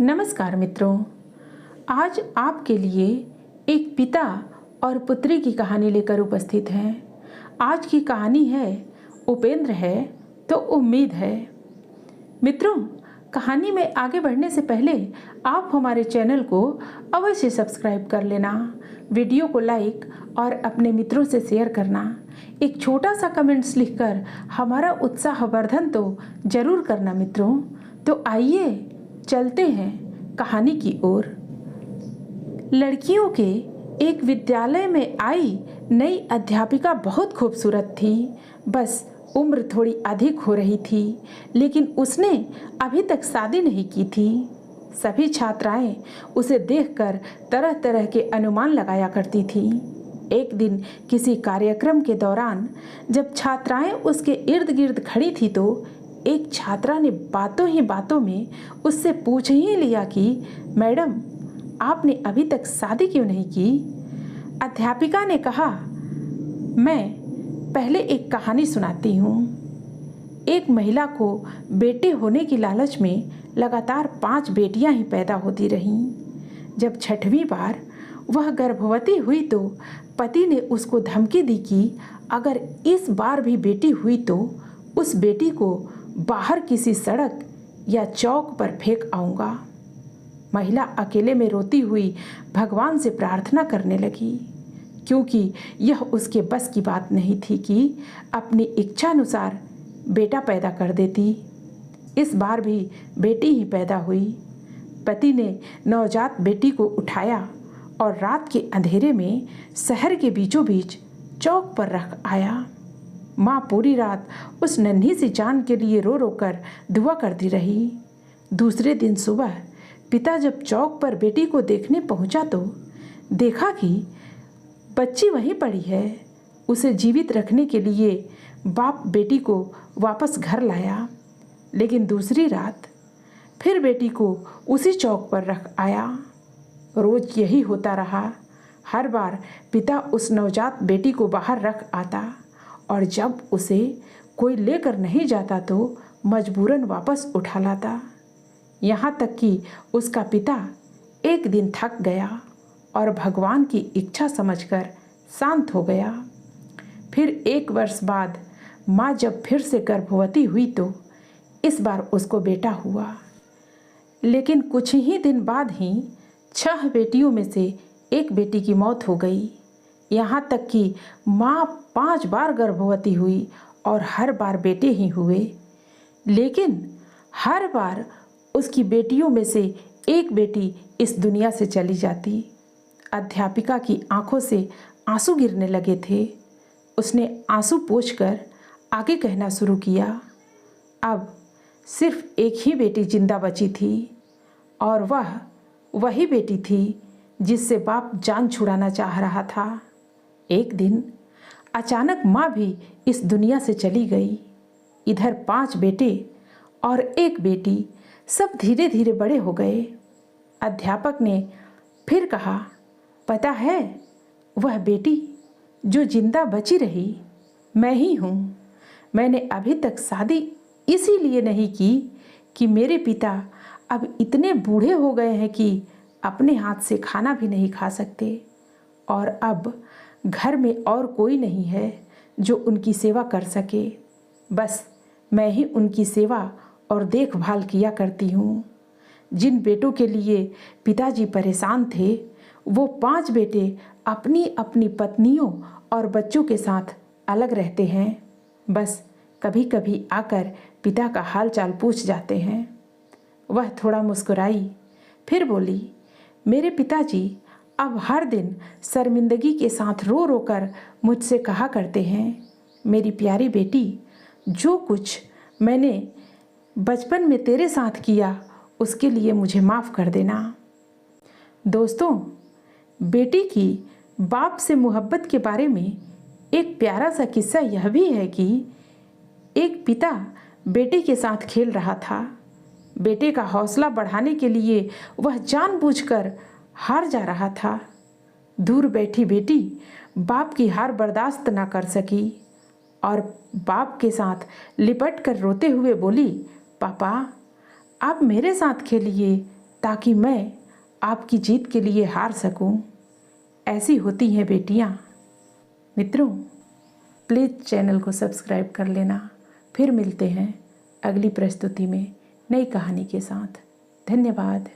नमस्कार मित्रों, आज आपके लिए एक पिता और पुत्री की कहानी लेकर उपस्थित हैं। आज की कहानी है उपेंद्र है तो उम्मीद है। मित्रों, कहानी में आगे बढ़ने से पहले आप हमारे चैनल को अवश्य सब्सक्राइब कर लेना, वीडियो को लाइक और अपने मित्रों से शेयर करना, एक छोटा सा कमेंट्स लिखकर हमारा उत्साहवर्धन तो जरूर करना मित्रों। तो आइए चलते हैं कहानी की ओर। लड़कियों के एक विद्यालय में आई नई अध्यापिका बहुत खूबसूरत थी। बस उम्र थोड़ी अधिक हो रही थी, लेकिन उसने अभी तक शादी नहीं की थी। सभी छात्राएं उसे देखकर तरह तरह के अनुमान लगाया करती थी। एक दिन किसी कार्यक्रम के दौरान जब छात्राएं उसके इर्द गिर्द खड़ी थी तो एक छात्रा ने बातों ही बातों में उससे पूछ ही लिया कि मैडम, आपने अभी तक शादी क्यों नहीं की? अध्यापिका ने कहा, मैं पहले एक कहानी सुनाती हूँ। एक महिला को बेटे होने की लालच में लगातार 5 बेटियां ही पैदा होती रहीं। जब 6वीं बार वह गर्भवती हुई तो पति ने उसको धमकी दी कि अगर इस बार भी बेटी हुई तो उस बेटी को बाहर किसी सड़क या चौक पर फेंक आऊंगा। महिला अकेले में रोती हुई भगवान से प्रार्थना करने लगी, क्योंकि यह उसके बस की बात नहीं थी कि अपनी इच्छानुसार बेटा पैदा कर देती। इस बार भी बेटी ही पैदा हुई। पति ने नवजात बेटी को उठाया और रात के अंधेरे में शहर के बीचों बीच चौक पर रख आया। माँ पूरी रात उस नन्ही सी जान के लिए रो रो कर दुआ करती रही। दूसरे दिन सुबह पिता जब चौक पर बेटी को देखने पहुंचा तो देखा कि बच्ची वहीं पड़ी है। उसे जीवित रखने के लिए बाप बेटी को वापस घर लाया, लेकिन दूसरी रात फिर बेटी को उसी चौक पर रख आया। रोज यही होता रहा। हर बार पिता उस नवजात बेटी को बाहर रख आता और जब उसे कोई लेकर नहीं जाता तो मजबूरन वापस उठा लाता। यहाँ तक कि उसका पिता एक दिन थक गया और भगवान की इच्छा समझकर शांत हो गया। फिर 1 वर्ष बाद माँ जब फिर से गर्भवती हुई तो इस बार उसको बेटा हुआ, लेकिन कुछ ही दिन बाद ही 6 बेटियों में से एक बेटी की मौत हो गई। यहाँ तक कि माँ 5 बार गर्भवती हुई और हर बार बेटे ही हुए, लेकिन हर बार उसकी बेटियों में से एक बेटी इस दुनिया से चली जाती। अध्यापिका की आंखों से आंसू गिरने लगे थे। उसने आंसू पोंछकर आगे कहना शुरू किया, अब सिर्फ एक ही बेटी जिंदा बची थी और वह वही बेटी थी जिससे बाप जान छुड़ाना चाह रहा था। एक दिन अचानक माँ भी इस दुनिया से चली गई। इधर 5 बेटे और एक बेटी सब धीरे धीरे बड़े हो गए। अध्यापक ने फिर कहा, पता है, वह बेटी जो जिंदा बची रही मैं ही हूँ। मैंने अभी तक शादी इसीलिए नहीं की कि मेरे पिता अब इतने बूढ़े हो गए हैं कि अपने हाथ से खाना भी नहीं खा सकते और अब घर में और कोई नहीं है जो उनकी सेवा कर सके। बस मैं ही उनकी सेवा और देखभाल किया करती हूँ। जिन बेटों के लिए पिताजी परेशान थे वो 5 बेटे अपनी अपनी पत्नियों और बच्चों के साथ अलग रहते हैं। बस कभी कभी आकर पिता का हाल चाल पूछ जाते हैं। वह थोड़ा मुस्कुराई, फिर बोली, मेरे पिताजी अब हर दिन शर्मिंदगी के साथ रो रो कर मुझसे कहा करते हैं, मेरी प्यारी बेटी, जो कुछ मैंने बचपन में तेरे साथ किया उसके लिए मुझे माफ़ कर देना। दोस्तों, बेटी की बाप से मोहब्बत के बारे में एक प्यारा सा किस्सा यह भी है कि एक पिता बेटे के साथ खेल रहा था। बेटे का हौसला बढ़ाने के लिए वह जानबूझकर हार जा रहा था। दूर बैठी बेटी बाप की हार बर्दाश्त न कर सकी और बाप के साथ लिपट कर रोते हुए बोली, पापा, आप मेरे साथ खेलिए, ताकि मैं आपकी जीत के लिए हार सकूं। ऐसी होती हैं बेटियां। मित्रों, प्लीज़ चैनल को सब्सक्राइब कर लेना। फिर मिलते हैं अगली प्रस्तुति में नई कहानी के साथ। धन्यवाद।